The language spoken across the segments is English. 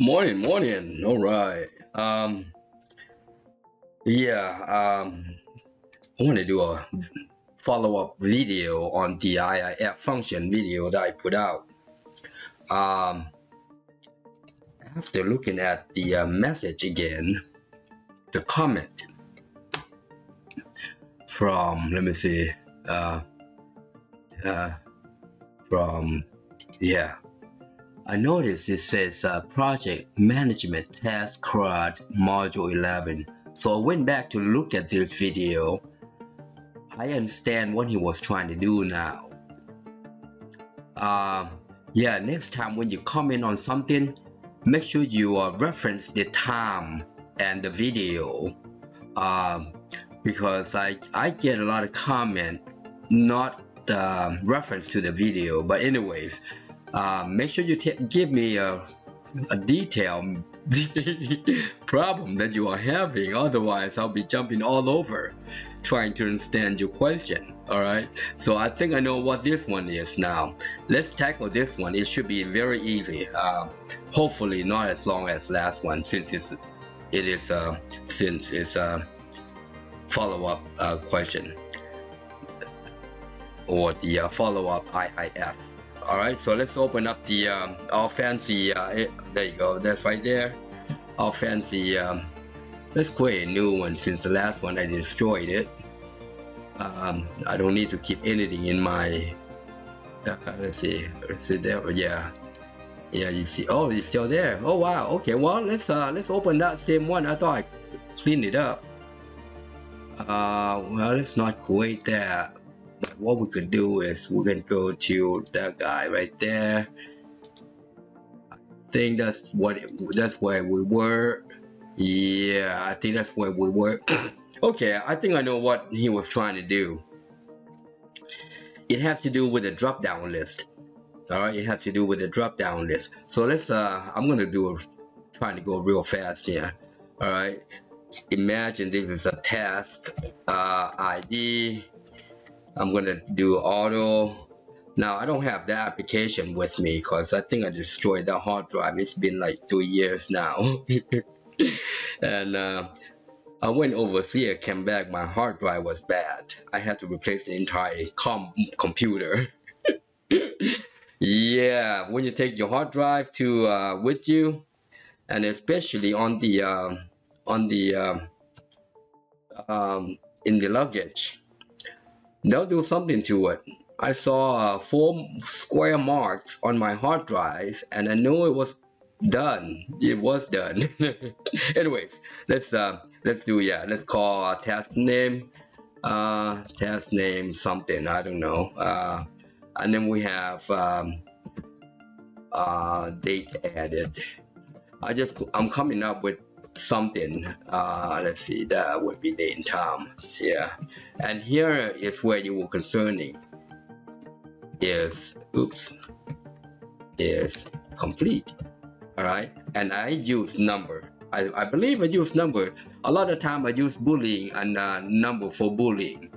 Morning. All right. Yeah. I want to do a follow-up video on the IIF function video that I put out. After looking at the message again, the comment from, let me see, I noticed it says project management task CRUD module 11. So I went back to look at this video. I understand what he was trying to do now. Next time when you comment on something, make sure you reference the time and the video, because I get a lot of comment not reference to the video. But anyways, make sure you give me a detailed problem that you are having. Otherwise, I'll be jumping all over trying to understand your question. Alright, so I think I know what this one is now. Let's tackle this one. It should be very easy. Hopefully not as long as last one, since it's a follow-up question, or the follow-up IIF. Alright, so let's open up the our fancy, there you go, that's right there, our fancy, let's create a new one since the last one I destroyed it. I don't need to keep anything in my, let's see there, yeah, you see, oh, it's still there, oh wow, okay, well, let's open that same one. I thought I cleaned it up. Well, let's not create that. But what we could do is we can go to that guy right there. I think that's where we were. Yeah, I think that's where we were. Okay, I think I know what he was trying to do. It has to do with a drop-down list. Alright, it has to do with a drop-down list. So let's I'm gonna trying to go real fast here. Alright, imagine this is a task ID. I'm gonna do auto. Now I don't have that application with me because I think I destroyed that hard drive. It's been like 3 years now. And I went overseas, came back, my hard drive was bad. I had to replace the entire computer. Yeah, when you take your hard drive to with you, and especially on the in the luggage, they'll do something to it. I saw 4 square marks on my hard drive, and I knew it was done. It was done. Anyways, let's do, let's call task name something, I don't know, and then we have date added. I'm coming up with something. Let's see, that would be date and time. Yeah, and here is where you were concerning is complete. All right, and I use number. I believe I use number. A lot of time I use boolean and number for boolean,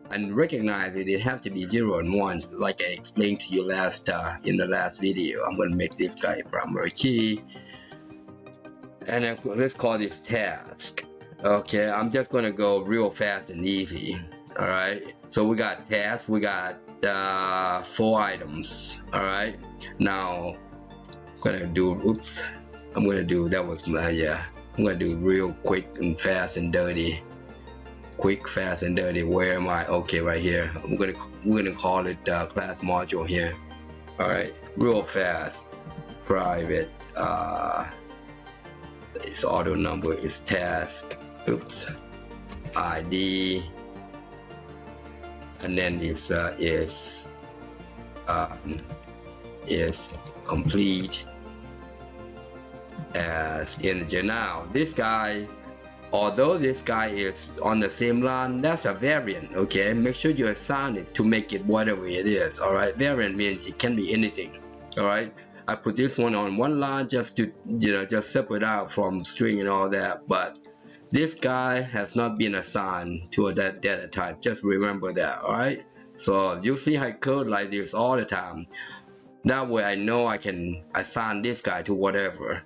and recognize it has to be 0 and 1, like I explained to you last in the last video. I'm gonna make this guy primary key, and then let's call this task. Okay, I'm just gonna go real fast and easy. All right, so we got task, we got 4 items. All right, now I'm gonna do, I'm gonna do, that was my, I'm gonna do real quick and fast and dirty. Quick, fast and dirty. Where am I? Okay, right here. We're gonna call it class module here. All right, real fast. Private. Its auto number is task. ID. And then it's is complete as integer. Now this guy, although this guy is on the same line, that's a variant. Okay, make sure you assign it to make it whatever it is. All right, variant means it can be anything. All right, I put this one on one line just to, just separate out from string and all that, but this guy has not been assigned to that data type. Just remember that. All right, so you see I code like this all the time. That way I know I can assign this guy to whatever.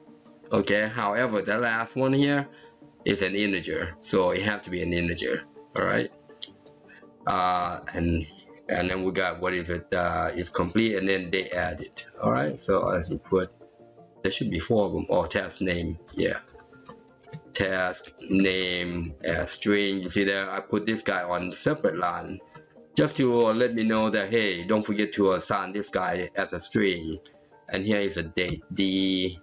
Okay, however, the last one here is an integer, so it has to be an integer. All right, and then we got what is it? It's complete, and then they add it. All right, so as you put, there should be 4 of them. Or task name, yeah, task name as string. You see there, I put this guy on separate line just to let me know that, hey, don't forget to assign this guy as a string. And here is a date, date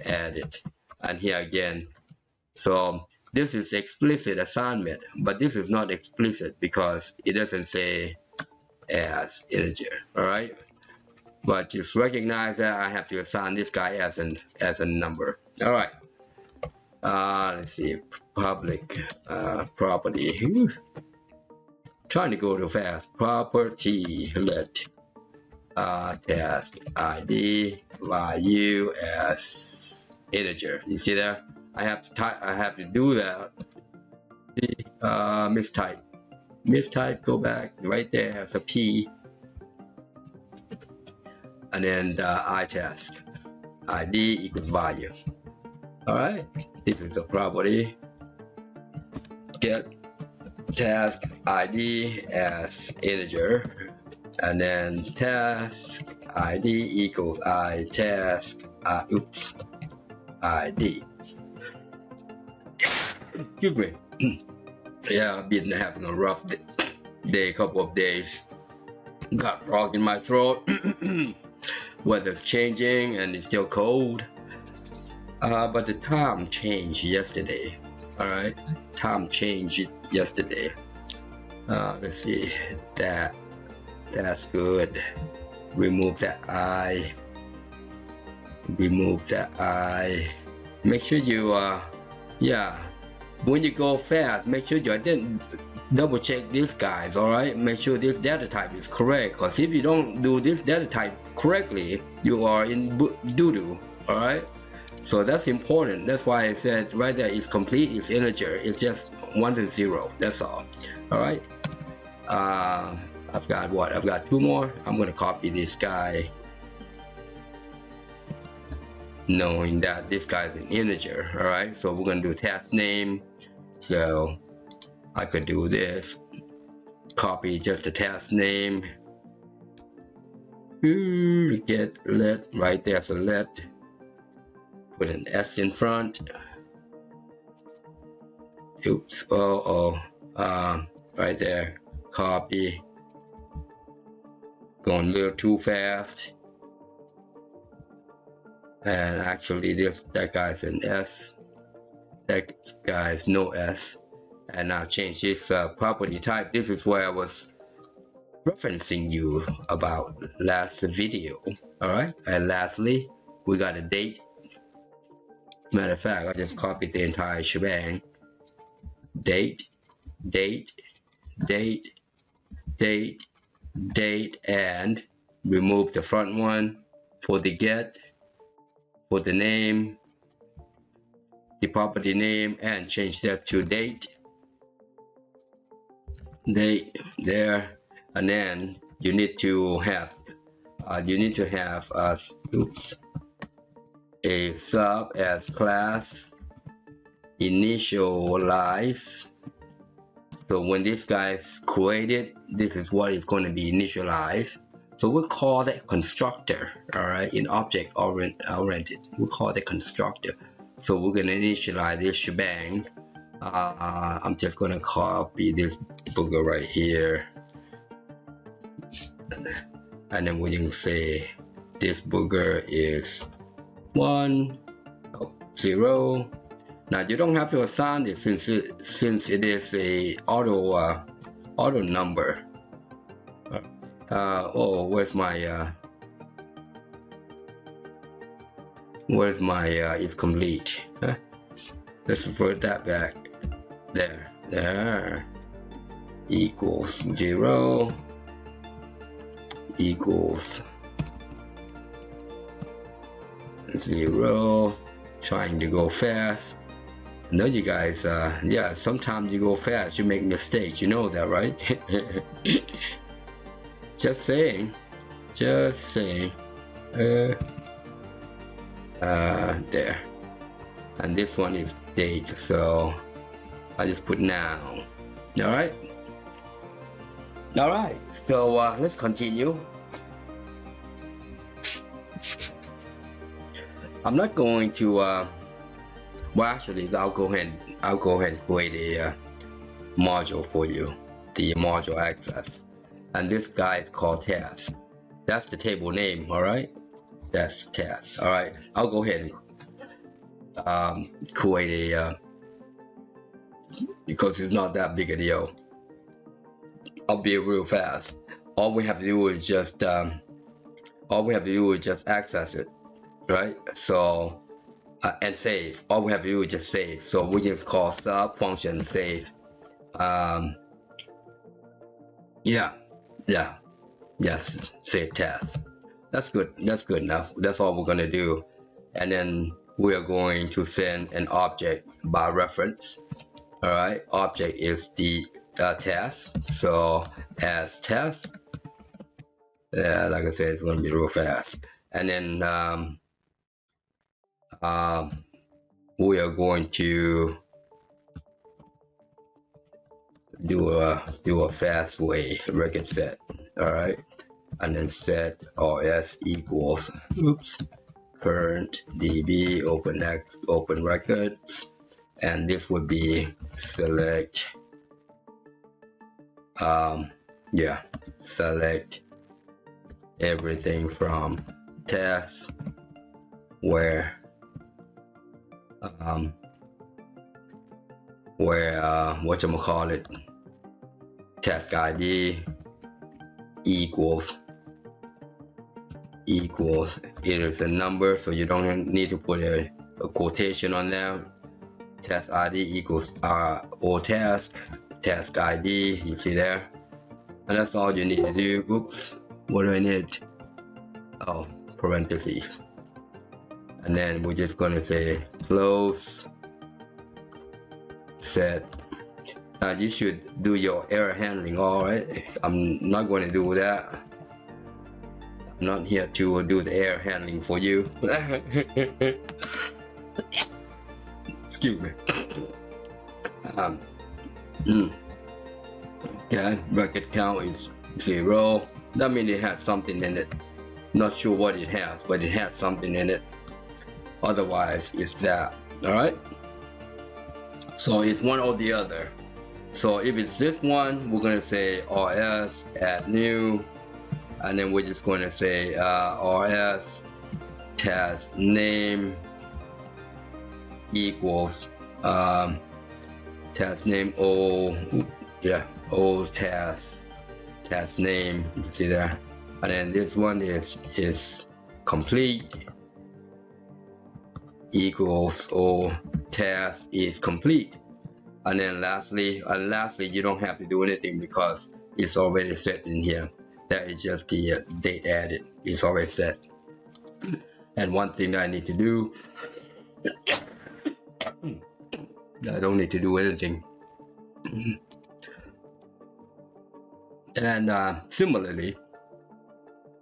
added, and here again. So this is explicit assignment, but this is not explicit because it doesn't say as integer. All right, but just recognize that I have to assign this guy as a number. All right, let's see, public property. Trying to go too fast. Property let task ID value as integer. You see there? I have to do that. Mistype. Go back right there as a P, and then I task ID equals value. All right. This is a property. Get task ID as integer, and then task ID equals I task ID. Excuse me. Yeah, I've been having a rough day, couple of days. Got frog in my throat. Weather's changing and it's still cold. But the time changed yesterday. All right, time changed yesterday. Let's see, that's good. Remove that I. Remove that I. Make sure you when you go fast, make sure you didn't double check these guys. All right, make sure this data type is correct, because if you don't do this data type correctly, you are in doo-doo. All right, so that's important. That's why I said right there, it's complete, it's integer, it's just 1 and 0, that's all. All right, I've got what? I've got 2 more. I'm gonna copy this guy, knowing that this guy is an integer. All right, so we're gonna do task name. So I could do this, copy just the task name, get let right there, so let, put an S in front. Oops, right there, copy, going a little too fast. And actually that guy's an S, that guy's no S. And now change this property type. This is where I was referencing you about last video. All right, and lastly we got a date. Matter of fact, I just copied the entire shebang. Date, and remove the front one for the get, for the name, the property name, and change that to date there. And then you need to have a sub as class initialize. So when this guy is created, this is what is going to be initialized. So we'll call that constructor. All right, in object oriented, we'll call that constructor. So we're going to initialize this shebang. I'm just going to copy this booger right here, and then we can say this booger is 1, 0. Now you don't have to assign this since it is a auto number. Where's my it's complete. Let's revert that back. There equals 0 equals 0. Trying to go fast. I know you guys, yeah, sometimes you go fast, you make mistakes, you know that, right? Just saying. there, and this one is date, so I just put now. All right, so let's continue. I'm not going to well, actually I'll go ahead and create a module for you, the module access, and this guy is called test. That's the table name. All right, that's test. All right, I'll go ahead and create a because it's not that big a deal. I'll be real fast. All we have to do is just access it, right? So and save. All we have to do is just save. So we just call sub function save. Yes, save test. That's good. That's good enough. That's all we're gonna do, and then we are going to send an object by reference. All right, object is the test. So as test, like I said, it's gonna be real fast, and then we are going to do a fast way record set. All right, and then set rs equals current db open records, and this would be select select everything from test where whatchamacallit, task ID equals it is a number, so you don't need to put a quotation on there. Task ID equals or task ID, you see there, and that's all you need to do. Oops, what do I need? Oh, parentheses, and then we're just gonna say close set. Now you should do your error handling. All right, I'm not going to do that. I'm not here to do the error handling for you. Excuse me. Okay, record count is 0. That means it has something in it. Not sure what it has, but it has something in it. Otherwise, it's that. All right. So it's one or the other. So if it's this one, we're gonna say rs add new, and then we're just going to say rs task name equals task name old task name, you see there, and then this one is complete equals old task is complete, and then lastly you don't have to do anything because it's already set in here. That is just the date added. It's already set. And one thing that I need to do, I don't need to do anything. And similarly,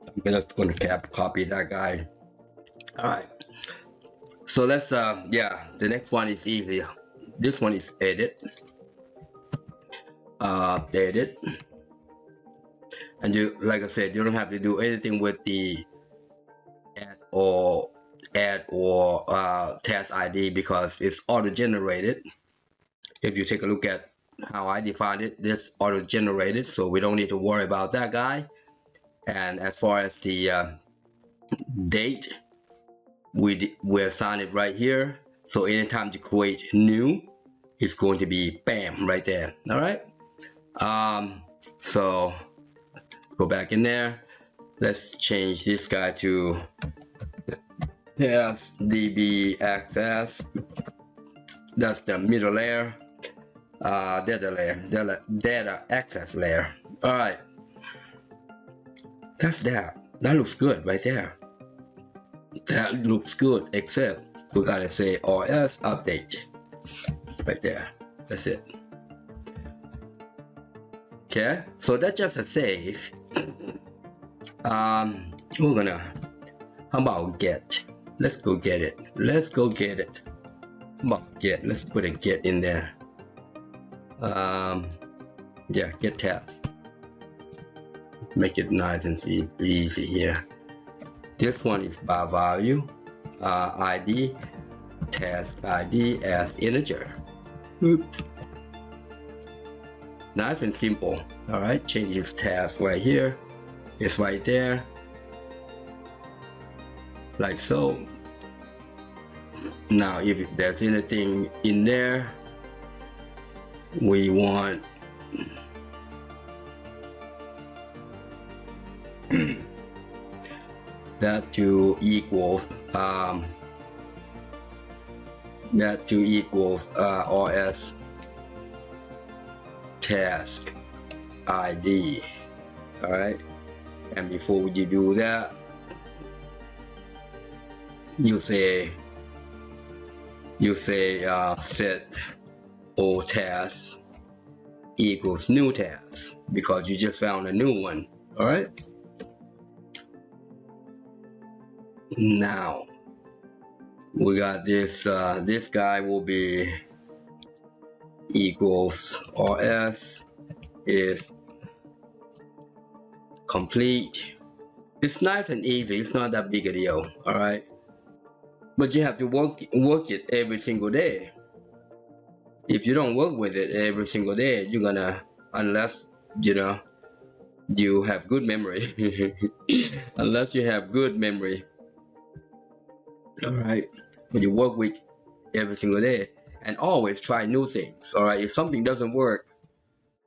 I'm just going to copy that guy. All right. So let's the next one is easier. This one is edit. Edit. And you, like I said, you don't have to do anything with the add or task ID because it's auto-generated. If you take a look at how I defined it, it's auto-generated, so we don't need to worry about that guy. And as far as the date, we assign it right here. So anytime you create new, it's going to be bam right there. All right. So go back in there. Let's change this guy to task db access. That's the middle layer. Data access layer. All right. That's that. That looks good right there. That looks good, except we gotta say rs update right there. That's it. Okay, so that's just a save. We're gonna, how about get? let's go get it. Let's go get it. Come on, get. Let's put a get in there. Yeah, get task. Make it nice and easy here. This one is by value, ID, task ID as integer. Oops. Nice and simple. All right, change this task right here. It's right there, like so. Now, if there's anything in there, we want that to equal RS task ID. All right, and before you do that, you say set old task equals new task because you just found a new one. All right, now we got this. This guy will be equals RS is complete. It's nice and easy. It's not that big a deal. All right, but you have to work it every single day. If you don't work with it every single day, you're gonna, unless you have good memory. Unless you have good memory. All right, but you work with every single day and always try new things. All right, if something doesn't work,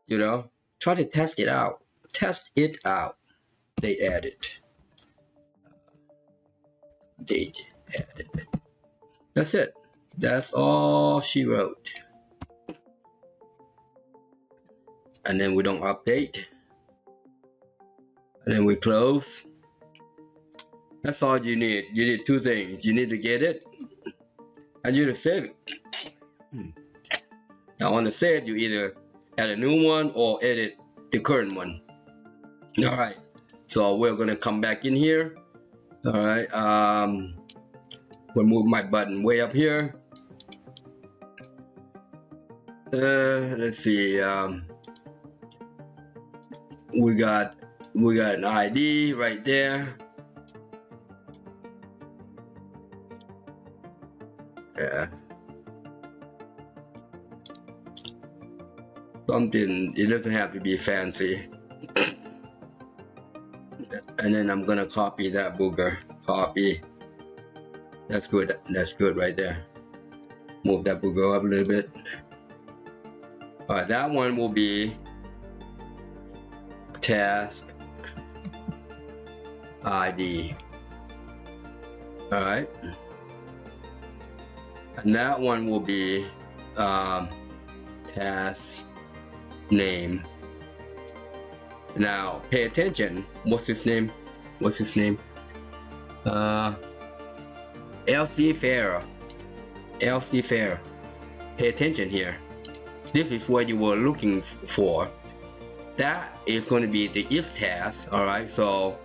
try to test it out. Test it out. Date edit. Date edit. That's it. That's all she wrote. And then we don't update. And then we close. That's all you need. You need two things. You need to get it, and you need to save it. Now on the save, you either add a new one or edit the current one. All right. So we're gonna come back in here. All right. We'll move my button way up here. Let's see. We got an ID right there. Yeah. Something, it doesn't have to be fancy. And then I'm gonna copy that booger. Copy. That's good. That's good right there. Move that booger up a little bit. Alright, that one will be task ID. Alright. And that one will be task name. Now pay attention. What's his name? LC Fair. Pay attention here. This is what you were looking for. That is going to be the if task. All right. So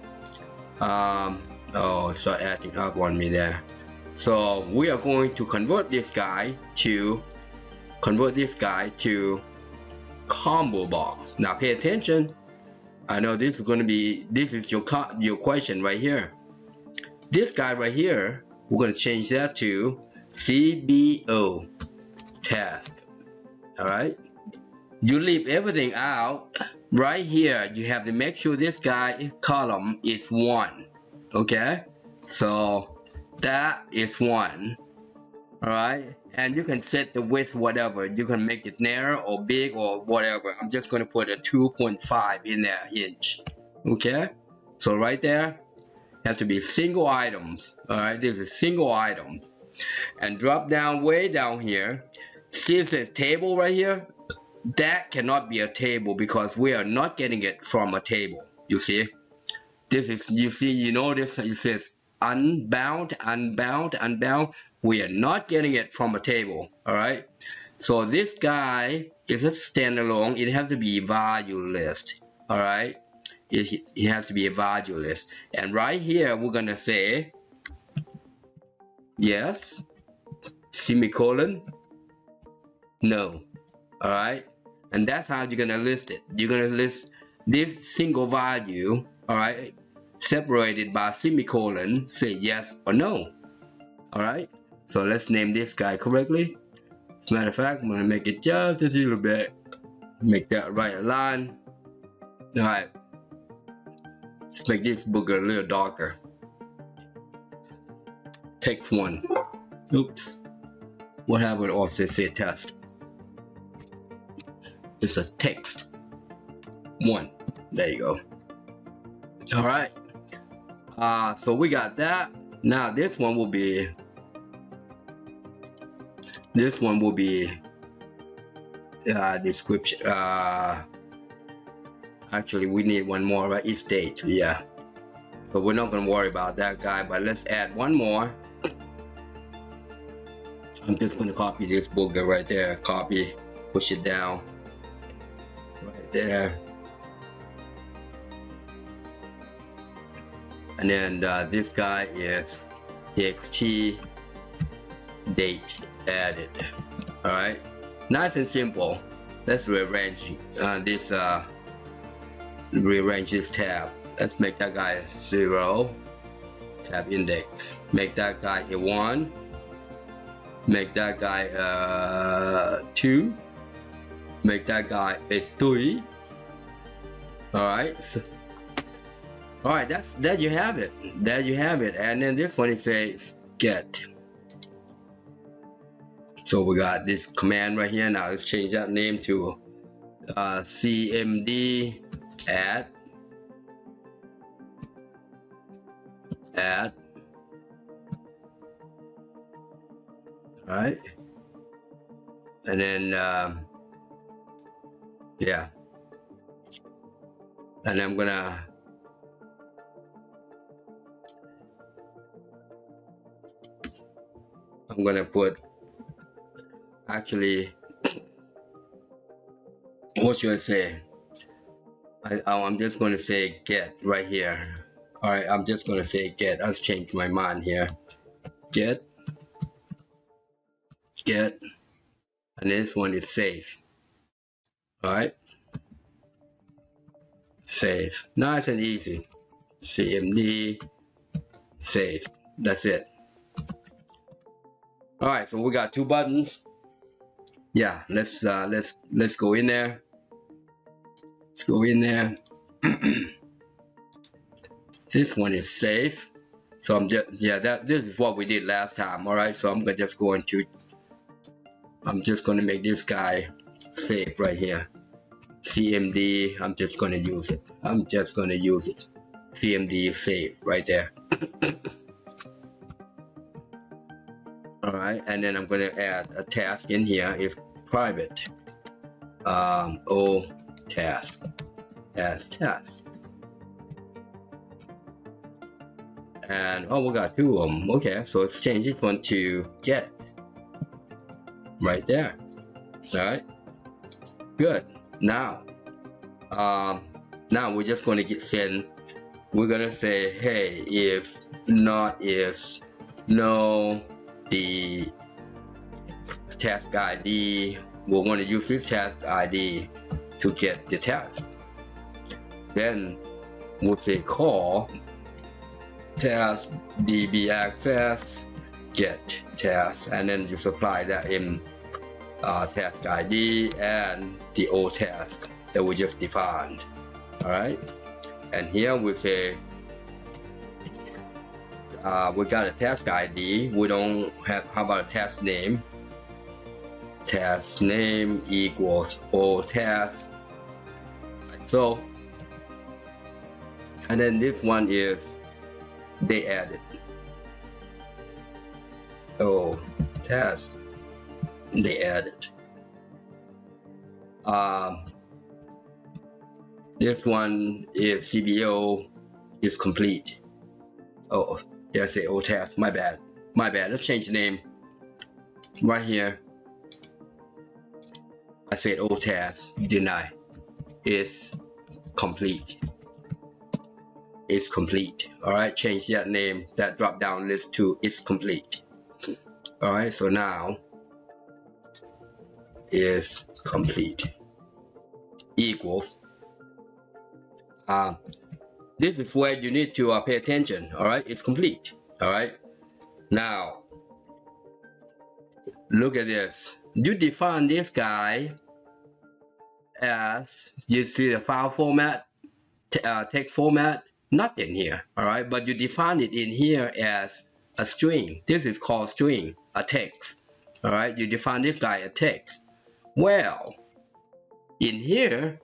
start acting up on me there. So we are going to convert this guy to combo box. Now pay attention. I know this is your question right here. This guy right here, we're going to change that to CBO task. All right. You leave everything out. Right here, you have to make sure this guy column is 1. Okay. So that is 1. All right. And you can set the width whatever. You can make it narrow or big or whatever. I'm just going to put a 2.5 in there inch. Okay. So right there has to be single items. All right. This is single items. And drop down way down here. See it says table right here. That cannot be a table because we are not getting it from a table. You see. This is, you notice it says unbound. We are not getting it from a table. All right. So this guy is a standalone. It has to be value list. All right. It has to be a value list. And right here, we're going to say Yes. Semicolon. No. All right. And that's how you're gonna list it. You're gonna list this single value, all right, separated by semicolon, say yes or no. All right. So let's name this guy correctly. As a matter of fact, I'm gonna make it just a little bit, make that right line. All right. Let's make this booger a little darker. Text 1. Oops. What happened? Also say test. It's a text 1. There you go. All right. So we got that. Now this one will be. Description. Actually, we need one more, right? Each date. Yeah. So we're not gonna worry about that guy, but let's add one more. I'm just gonna copy this booger right there. Copy, push it down. Right there. And then this guy is txt date added. All right, nice and simple. Let's rearrange this tab. Let's make that guy 0. Tab index. Make that guy a 1. Make that guy 2. Make that guy a 3. All right. So, all right. There you have it. There you have it. And then this one it says get. So we got this command right here. Now let's change that name to cmd add. All right. And then yeah. And I'm gonna put, actually, what should I say? I'm just going to say get right here. All right, I'm just going to say get. Let's change my mind here. Get, and this one is save. All right, save. Nice and easy. CMD save. That's it. All right, so we got 2 buttons. Yeah, let's go in there. Let's go in there. This one is save. So I'm just, yeah, this is what we did last time. All right, so I'm just going to make this guy save right here. CMD. I'm just going to use it. CMD save right there. All right, and then I'm going to add a task in here. It's private. O task as task. And oh, we got 2 of them. Okay, so let's change this one to get. Right there. All right. Good. Now, we're just going to send. We're going to say, hey, if not is no the task ID, we're going to use this task ID to get the task. Then we'll say call task db access get task, and then you supply that in task ID and the old task that we just defined. All right, and here we say we got a task ID. We don't have. How about a task name? Task name equals old task. So, and then this one is they added. Oh, task they added. This one is CBO is complete. Oh, did I say old task? My bad. Let's change the name right here. I said old task. Deny. Is complete. Is complete. All right. Change that name. That drop down list to is complete. All right, so now is complete equals. This is where you need to pay attention. All right, it's complete. All right, now look at this. You define this guy as, you see the file format, text format, nothing here. All right, but you define it in here as a string. This is called string, a text. All right, you define this guy a text. Well, in here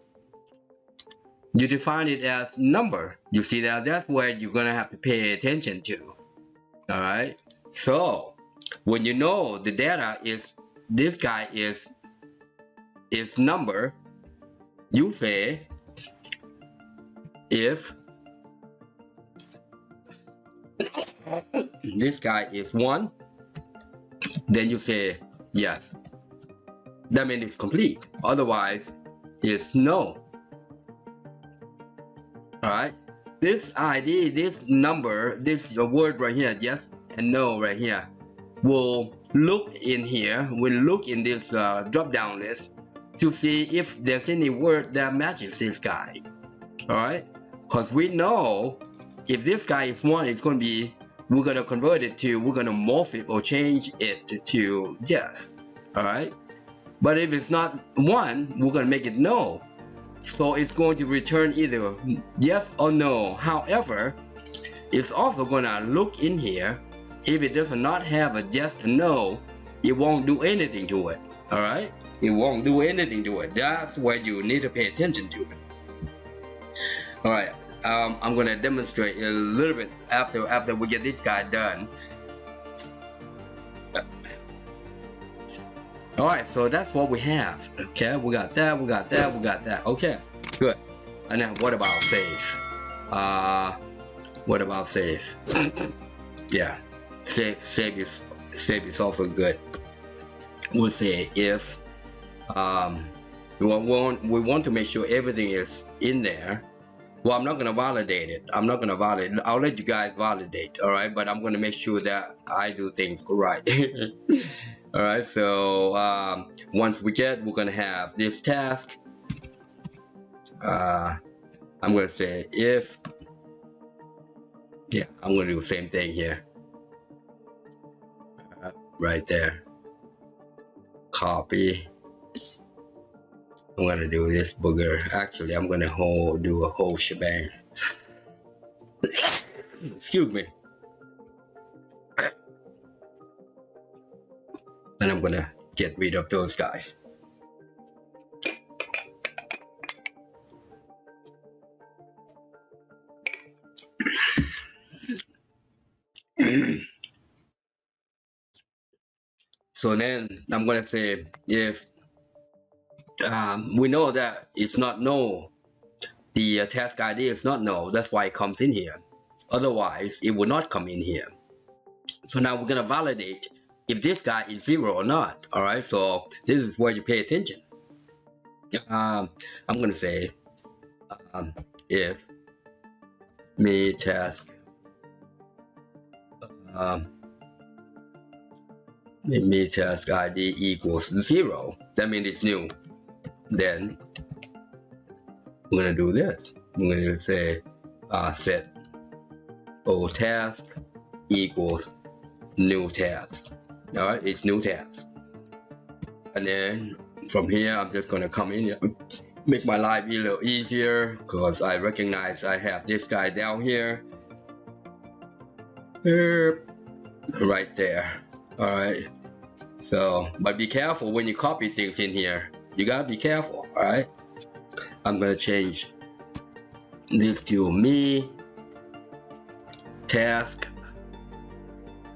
you define it as number. You see that? That's where you're gonna have to pay attention to. All right, so when you know the data is, this guy is number, you say if this guy is 1, then you say yes. That means it's complete. Otherwise, it's no. Alright, this ID, this number, this word right here, yes and no right here, will look in here, will look in this drop down list to see if there's any word that matches this guy. Alright, because we know if this guy is 1, it's going to be, we're going to convert it to, we're going to morph it or change it to yes. Alright, but if it's not 1, we're going to make it no. So it's going to return either yes or no. However, it's also going to look in here. If it does not have a yes and no, it won't do anything to it. Alright, it won't do anything to it. That's where you need to pay attention to it. Alright, I'm going to demonstrate a little bit after we get this guy done. Alright, so that's what we have. Okay, we got that, we got that, we got that. Okay, good. And then what about save? What about save? Yeah, save is also good. We'll say if we want to make sure everything is in there. Well, I'm not gonna validate it. I'm not gonna validate it. I'll let you guys validate, alright? But I'm gonna make sure that I do things right. Alright, so once we get, we're gonna have this task. I'm gonna say if, yeah, I'm gonna do the same thing here. Right there. Copy. I'm gonna do this booger. Actually, I'm gonna do a whole shebang. Excuse me. And I'm gonna get rid of those guys. So then I'm gonna say if we know that it's not no, the task ID is not no, that's why it comes in here. Otherwise, it will not come in here. So now we're gonna validate if this guy is 0 or not. Alright, so this is where you pay attention. I'm gonna say if me task me task ID equals 0, that means it's new. Then we're gonna do this. We're gonna say set old task equals new task. Alright, it's new task. And then from here, I'm just gonna come in here, make my life a little easier because I recognize I have this guy down here. Right there. Alright. So, but be careful when you copy things in here. You gotta be careful, alright? I'm gonna change this to me task.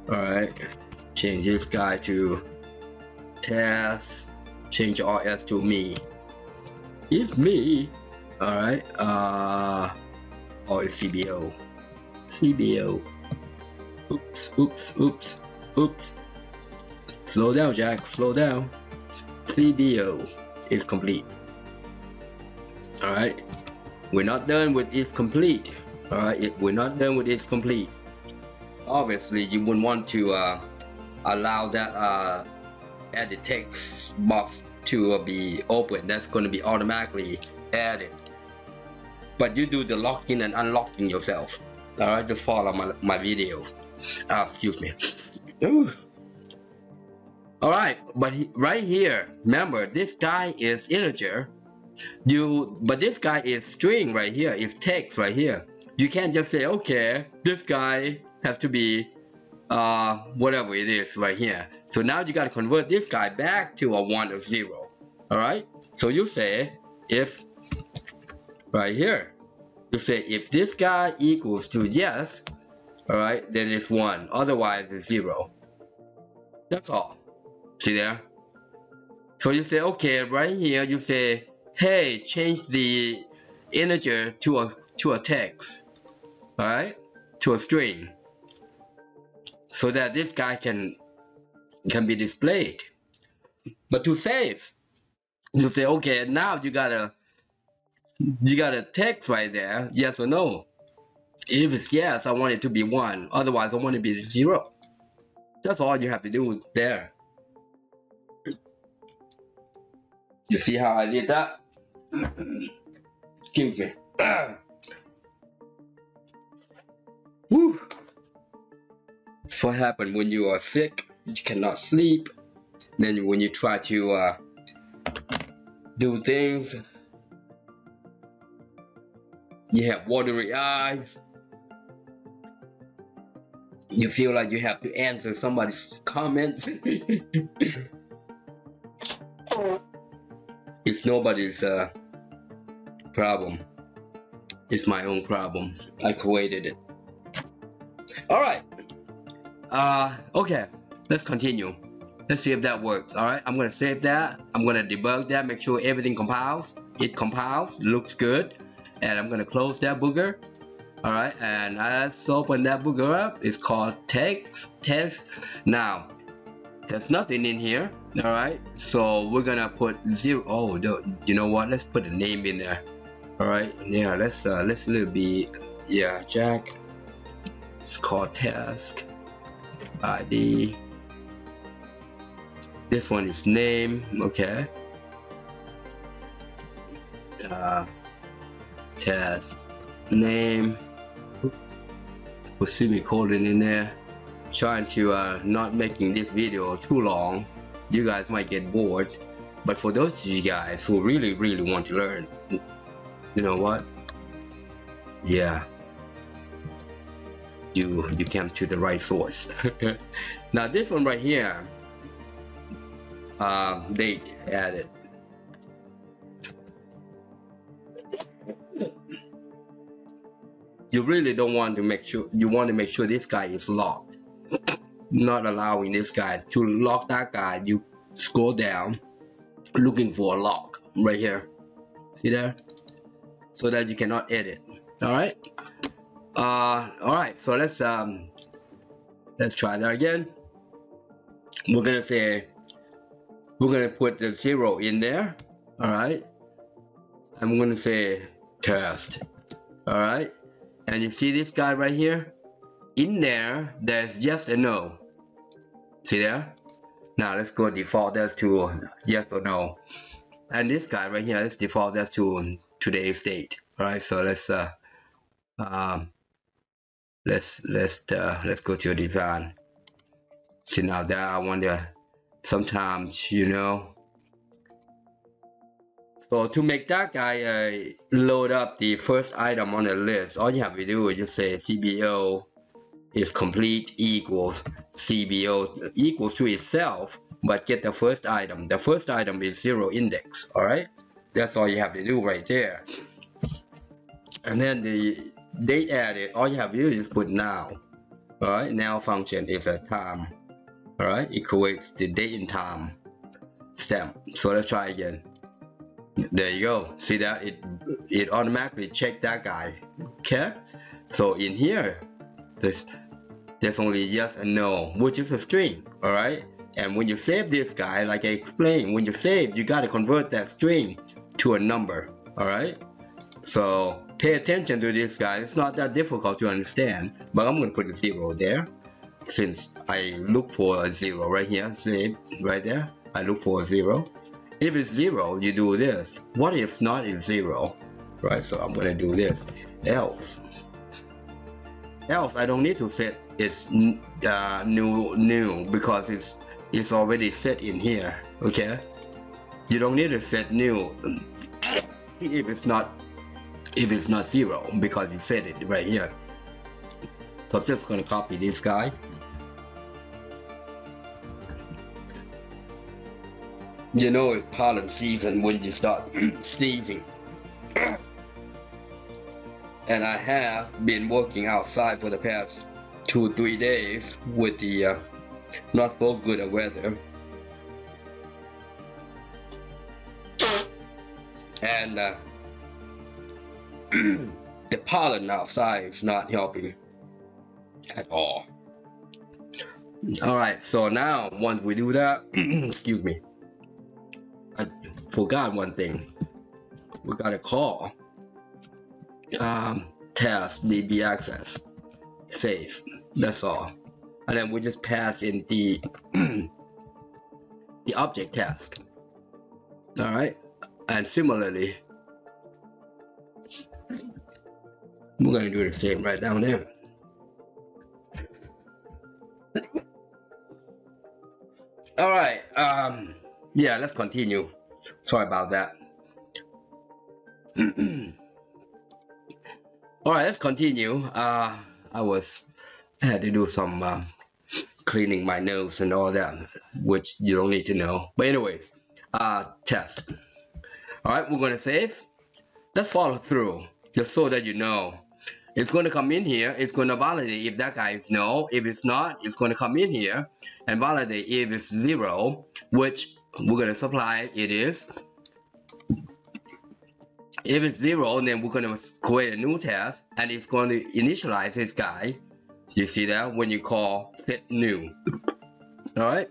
Alright. Change this guy to task. Change RS to me. It's me. Alright. Or it's CBO. CBO. Oops, oops, oops, oops. Slow down, Jack. Slow down. CBO is complete. Alright. We're not done with it's complete. Alright. We're not done with it's complete. Obviously, you wouldn't want to allow that edit text box to be open. That's going to be automatically added. But you do the login and unlocking yourself. Alright, just follow my video. Excuse me. Alright, but right here, remember this guy is integer. But this guy is string right here, is text right here. You can't just say, okay, this guy has to be whatever it is right here. So now you got to convert this guy back to a 1 or 0. Alright, so you say if right here, you say if this guy equals to yes, alright, then it's 1, otherwise it's 0. That's all. See there? So you say, okay, right here you say, hey, change the integer to a text, alright, to a string, so that this guy can be displayed. But to save, you say, okay, now you got a text right there, yes or no. If it's yes, I want it to be 1, otherwise I want it to be 0. That's all you have to do there. You see how I did that? Excuse me. Woo. That's what happens when you are sick. You cannot sleep. Then when you try to do things, you have watery eyes. You feel like you have to answer somebody's comments. It's nobody's problem. It's my own problem. I created it. Alright. Okay. Let's continue. Let's see if that works. Alright. I'm going to save that. I'm going to debug that. Make sure everything compiles. It compiles. Looks good. And I'm going to close that booger. Alright. And let's open that booger up. It's called text. Now, there's nothing in here. Alright, so we're gonna put 0. Oh, you know what? Let's put a name in there. Alright, yeah, let's little be, yeah, Jack. It's called task ID. This one is name. Okay. Task name. Put semicolon in there. Trying to not making this video too long. You guys might get bored, but for those of you guys who really want to learn, you know what? Yeah, you came to the right source. Now this one right here, date added. You really don't want to make sure. You want to make sure this guy is locked. Not allowing this guy to lock that guy. You scroll down looking for a lock right here, see there, so that you cannot edit. All right, so let's try that again. We're gonna put the 0 in there. All right, I'm gonna say test. All right, and you see this guy right here, in there there's yes and no. See there? Now let's go default that to yes or no. And this guy right here, let's default that to today's date. Alright, so let's go to design. See now that I wonder sometimes, you know. So to make that guy load up the first item on the list, all you have to do is just say CBO is complete equals CBO equals to itself, but get the first item. The first item is 0 index. All right, that's all you have to do right there. And then the date added, all you have to do is just put now. All right, now function is a time. All right, it creates the date and time stamp. So let's try again. There you go. See that it automatically checked that guy. Okay, so in here there's only yes and no, which is a string. All right, and when you save this guy, like I explained, when you save, you got to convert that string to a number. All right, so pay attention to this guy. It's not that difficult to understand, but I'm going to put a 0 there. since I look for a 0 right here, save right there, I look for a 0. If it's 0, you do this. What if not is 0? Right, so I'm gonna do this. Else I don't need to set it's new because it's already set in here. Okay, you don't need to set new if it's not 0 because you set it right here. So I'm just gonna copy this guy. You know it's pollen season when you start sneezing. And I have been working outside for the past 2-3 days with the not so good weather. And the pollen outside is not helping at all. Alright, so now once we do that, excuse me, I forgot one thing. We gotta call task db access save, that's all, and then we just pass in the the object task. All right, and similarly we're going to do the same right down there. All right, yeah, let's continue. Sorry about that. All right, let's continue. I had to do some cleaning my nose and all that, which you don't need to know. But anyways, test. All right, we're going to save. Let's follow through, just so that you know. It's going to come in here. It's going to validate if that guy is no. If it's not, it's going to come in here and validate if it's 0, which we're going to supply it is. If it's 0, then we're going to create a new task, and it's going to initialize this guy. You see that when you call set new. All right.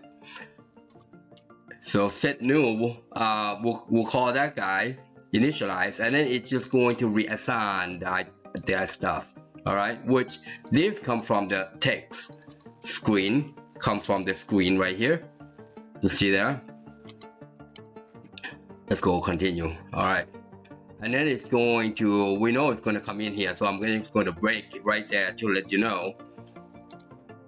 So set new, we'll call that guy initialize, and then it's just going to reassign that stuff. All right. Which this comes from the text screen, comes from the screen right here. You see that? Let's go continue. All right. And then it's going to, we know it's going to come in here, so I'm just going to break it right there to let you know.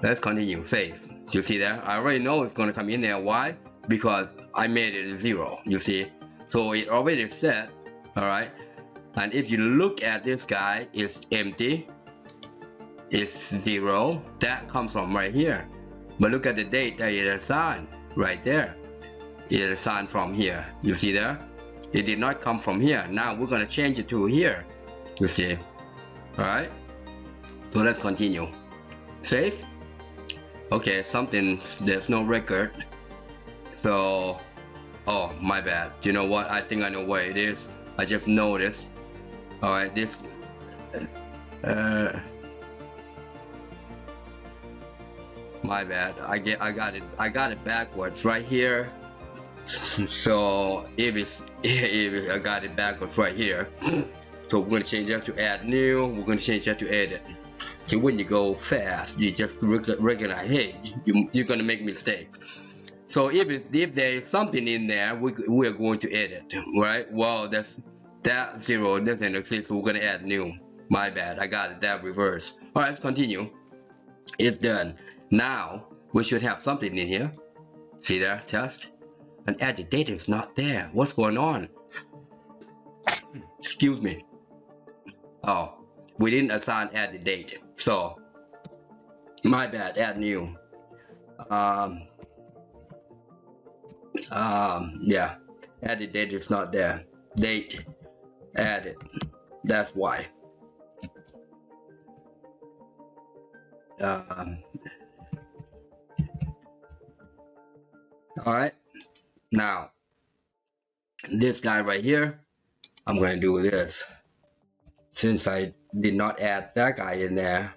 Let's continue, save. You see that? I already know it's going to come in there. Why? Because I made it 0, you see. So it already set, all right? And if you look at this guy, it's empty. It's 0. That comes from right here. But look at the date that it assigned right there. It is assigned from here. You see that? It did not come from here. Now we're going to change it to here. You see? Alright? So let's continue. Save. Okay, something, there's no record. So, oh, my bad. You know what? I think I know what it is. I just noticed. Alright, this. My bad. I got it backwards right here. So if I got it backwards right here, so we're gonna change that to add new. We're gonna change that to edit. So when you go fast, you just recognize, hey, you're gonna make mistakes. So if there is something in there, we are going to edit, right? Well, that 0 doesn't exist, so we're gonna add new. My bad, I got it that reverse. All right, let's continue. It's done. Now we should have something in here. See there, test. And added data is not there. What's going on? Excuse me. Oh, we didn't assign added date. So, my bad, add new. Yeah, added date is not there. Date, added. That's why. Alright. Now, this guy right here, I'm going to do this. Since I did not add that guy in there,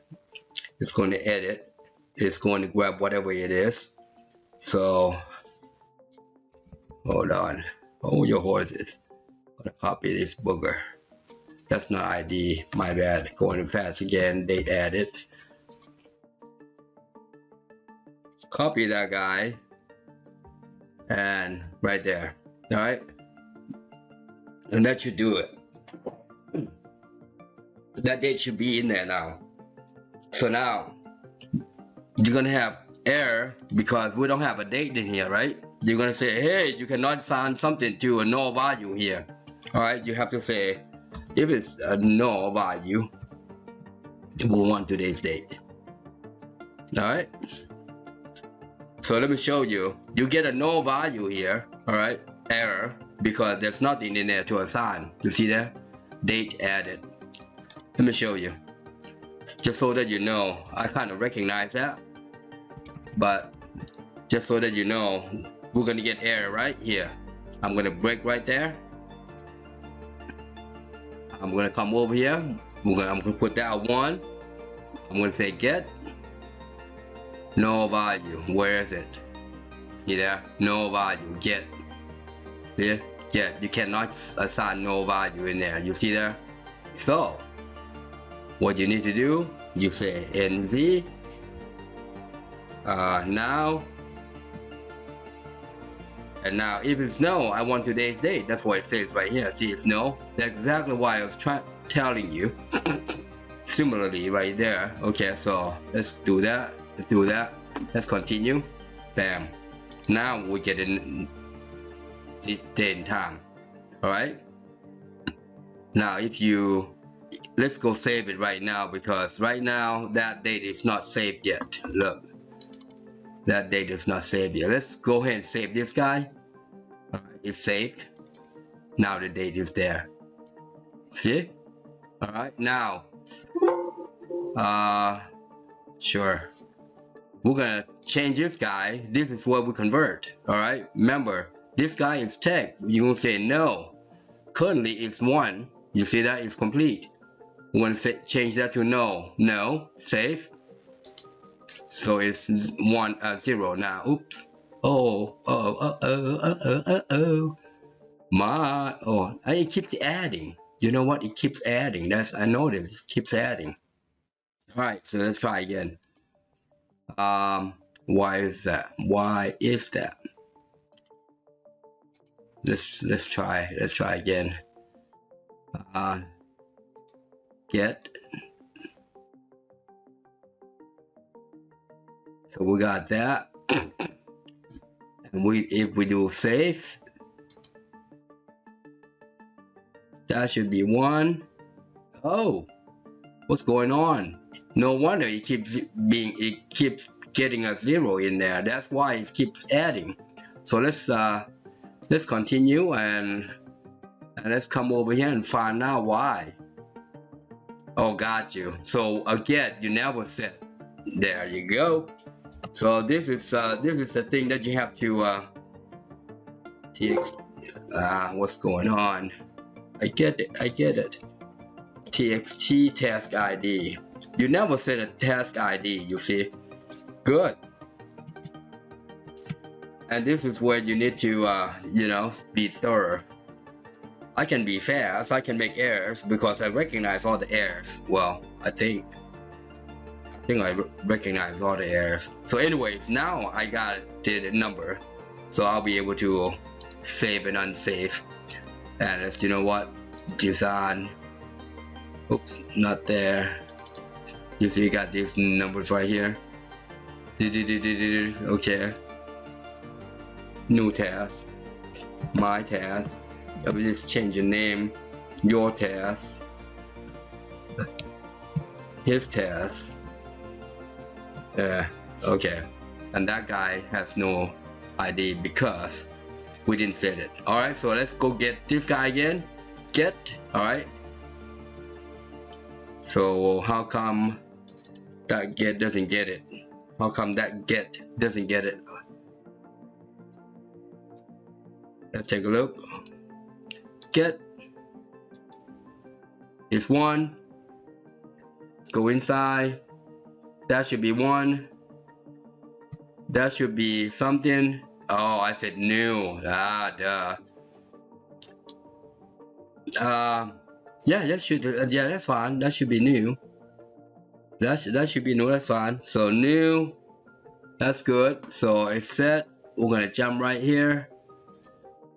it's going to edit. It's going to grab whatever it is. So, hold on. Hold your horses. I'm going to copy this booger. That's not ID. My bad. Going fast again. Date added. copy that guy and right there. All right, and that should do it. That date should be in there now. So now you're gonna have error because we don't have a date in here, right? You're gonna say, hey, you cannot assign something to a null value here. All right, you have to say if it's a null value, we want today's date. All right, so let me show you. You get a null value here, all right, error, because there's nothing in there to assign. You see that? Date added. Let me show you, just so that you know. I kind of recognize that, but just so that you know, we're gonna get error right here. I'm gonna break right there. I'm gonna come over here. I'm gonna put that 1. I'm gonna say get null value. Where is it? See there? Null value. Get. See? Get. You cannot assign null value in there. You see there? So what you need to do, you say NZ now, and now if it's no, I want today's date. That's what it says right here. See, it's no. That's exactly why I was telling you. Similarly right there. Okay, so let's do that. Let's do that. Let's continue. Bam. Now we get in the date and time. All right. Now if you, let's go save it right now, because right now that date is not saved yet. Look, that date is not saved yet. Let's go ahead and save this guy. All right, it's saved. Now the date is there. See? All right, now sure, we're gonna change this guy. This is what we convert. All right, remember, this guy is text. You're gonna say no. Currently it's 1. You see that? It's complete. We want to change that to no. No. Save. So it's 0 now. Oops. It keeps adding. You know what? It keeps adding. I noticed. It keeps adding. All right. So let's try again. Why is that? Why is that? Let's try. Let's try again. Get. So we got that. And if we do save, that should be 1. Oh, what's going on? No wonder it keeps getting a 0 in there. That's why it keeps adding. So let's continue and let's come over here and find out why. Oh, got you. So again, you never said. There you go. So this is the thing that you have to what's going on? I get it. TXT task ID. You never said a task ID. You see, good. And this is where you need to be thorough. I can be fast. I can make errors because I recognize all the errors. Well, I think I recognize all the errors. So anyways, now I got the number, so I'll be able to save and unsave. And if you know what, design. Oops, not there. You see, you got these numbers right here. Okay. New task. My task. I will just change the name. Your task. His task. Okay. And that guy has no ID because we didn't set it. Alright, so let's go get this guy again. Get. Alright. So how come that get doesn't get it? How come that get doesn't get it? Let's take a look. Get is 1. Go inside. That should be 1. That should be something. Oh, I said new. Duh. Yeah, that should. Yeah, that's fine. That should be new. That should be new. That's fine. So new. That's good. So it's set. We're gonna jump right here.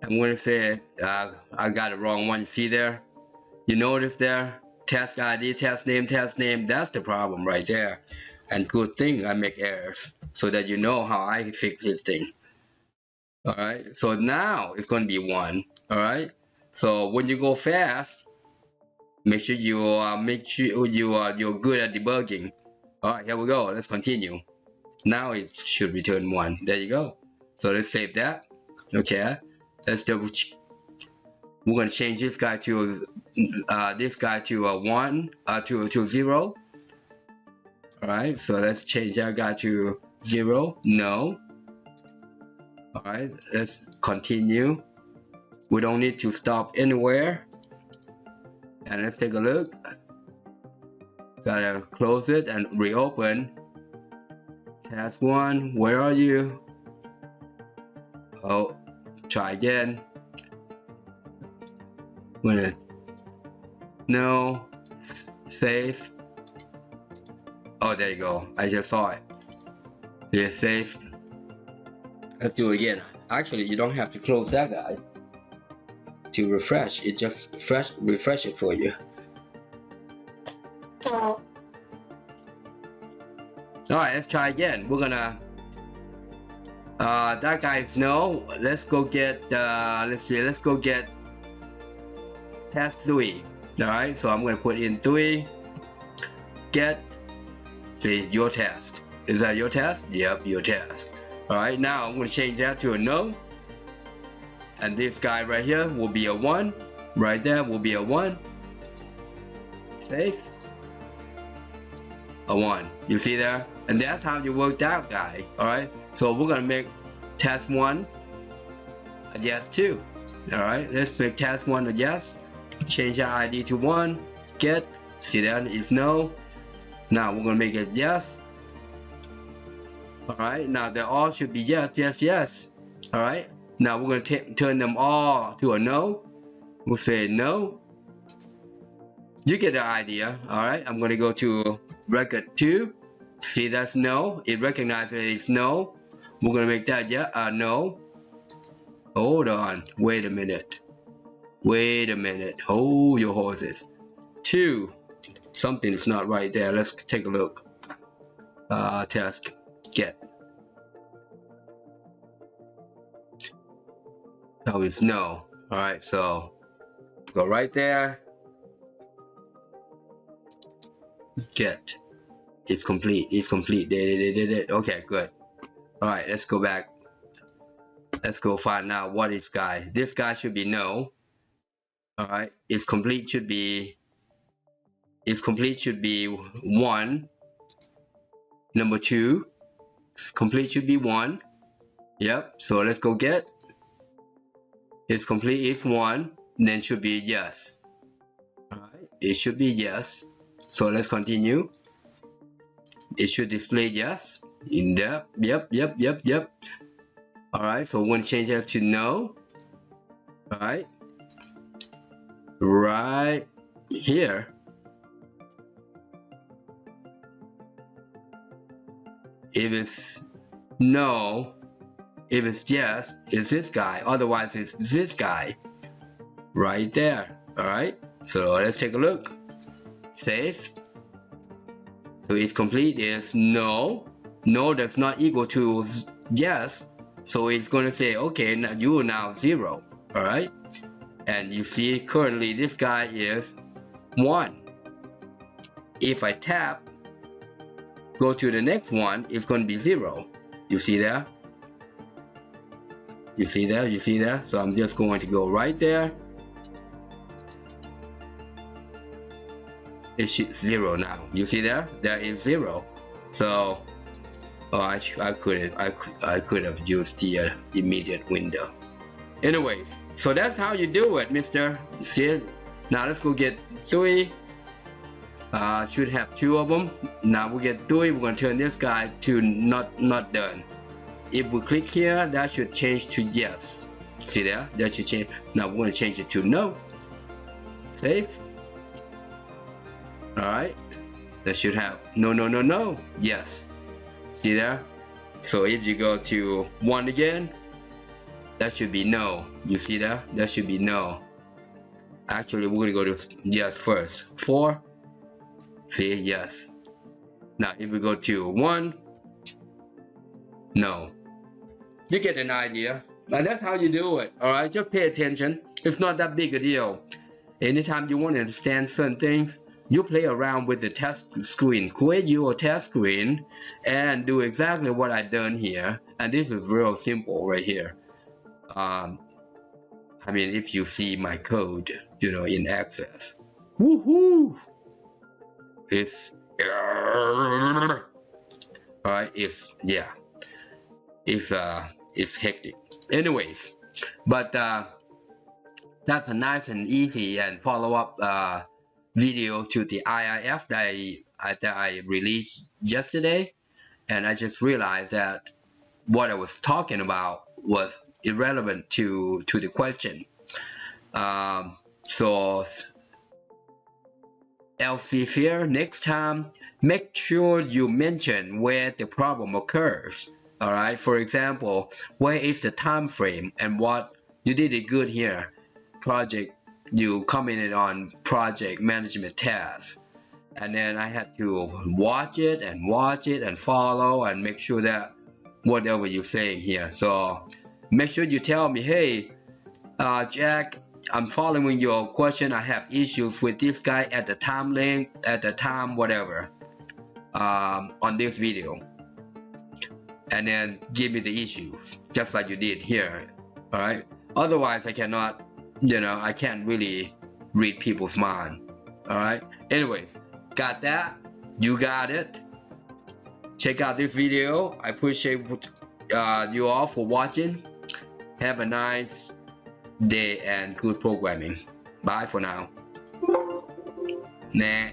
I'm gonna say I got the wrong one. You see there? You notice there? Task ID, task name. That's the problem right there. And good thing I make errors so that you know how I fix this thing. All right. So now it's gonna be 1. All right. So when you go fast, make sure you're good at debugging. All right. Here we go. Let's continue. Now it should return 1. There you go. So let's save that. Okay. Let's double check. We're gonna change this guy to 1 to 0. All right. So let's change that guy to 0. No. All right. Let's continue. We don't need to stop anywhere. And let's take a look. Gotta close it and reopen. Task 1, where are you? Oh, try again. No, save. Oh, there you go. I just saw it. Yeah, save. Let's do it again. Actually, you don't have to close that guy to refresh. It just refresh it for you. Alright, let's try again. We're gonna that guy is no. Let's go get let's go get task 3. Alright, so I'm gonna put in 3. Get, say, your task. Is that your task? Yep, your task. Alright, now I'm gonna change that to a no. And this guy right here will be a 1. Right there will be a 1. Save. A 1. You see there? And that's how you work that guy. Alright? So we're gonna make task 1 a yes 2. Alright, let's make task 1 a yes. Change our ID to 1. Get. See that? It's no. Now we're gonna make it yes. Alright, now they all should be yes, yes, yes. Alright, now we're gonna turn them all to a no. We'll say no. You get the idea. Alright, I'm gonna go to record 2. See, that's no. It recognizes it's no. We're gonna make that no. Hold on. Wait a minute. Hold your horses. 2. Something is not right there. Let's take a look. Task get. Oh, it's no. Alright, so go right there. Get. It's complete. It's complete. They did it. Okay, good. Alright, let's go back. Let's go find out what is guy. This guy should be no. Alright, its complete should be 1. Number 2, its complete should be 1. Yep, so let's go get. Its complete is 1, then should be yes. Alright, it should be yes. So let's continue. It should display yes. In there. Yep. Alright, so we're going to change that to no. Alright. Right here. If it's no, if it's yes, it's this guy. Otherwise, it's this guy. Right there. Alright, so let's take a look. Save. So its complete is no. No, that's not equal to yes. So it's going to say, okay, now you are now 0. Alright. And you see currently this guy is 1. If I tap, go to the next one, it's going to be 0. You see that? You see that? So I'm just going to go right there. It's 0 now. You see that? There is 0. So I could have used the immediate window. Anyways, so that's how you do it, mister. See? Now let's go get 3. Should have 2 of them. Now we get 3. We're going to turn this guy to not done. If we click here, that should change to yes. See there? That should change. Now we're going to change it to no. Save. Alright. That should have no. Yes. See there? So if you go to 1 again, that should be no. You see that? That should be no. Actually, we're going to go to yes first. 4. See, yes. Now, if we go to 1, no. You get an idea. And that's how you do it. Alright, just pay attention. It's not that big a deal. Anytime you want to understand certain things, you play around with the test screen. Create your test screen and do exactly what I've done here. And this is real simple right here. I mean, if you see my code, you know, in Access. Woohoo! It's alright, it's hectic. Anyways, but that's a nice and easy and follow-up video to the IIF that I released yesterday, and I just realized that what I was talking about was irrelevant to the question. So LC fear, next time, make sure you mention where the problem occurs. All right. For example, where is the time frame and what you did it good here. Project, you commented on project management tasks, and then I had to watch it and follow and make sure that whatever you're saying here. So make sure you tell me, hey, Jack, I'm following your question. I have issues with this guy at the time length, at the time, whatever, on this video. And then give me the issues, just like you did here. All right. Otherwise, I cannot, I can't really read people's mind. All right. Anyways, got that? You got it. Check out this video. I appreciate you all for watching. Have a nice day and good programming. Bye for now. Nah.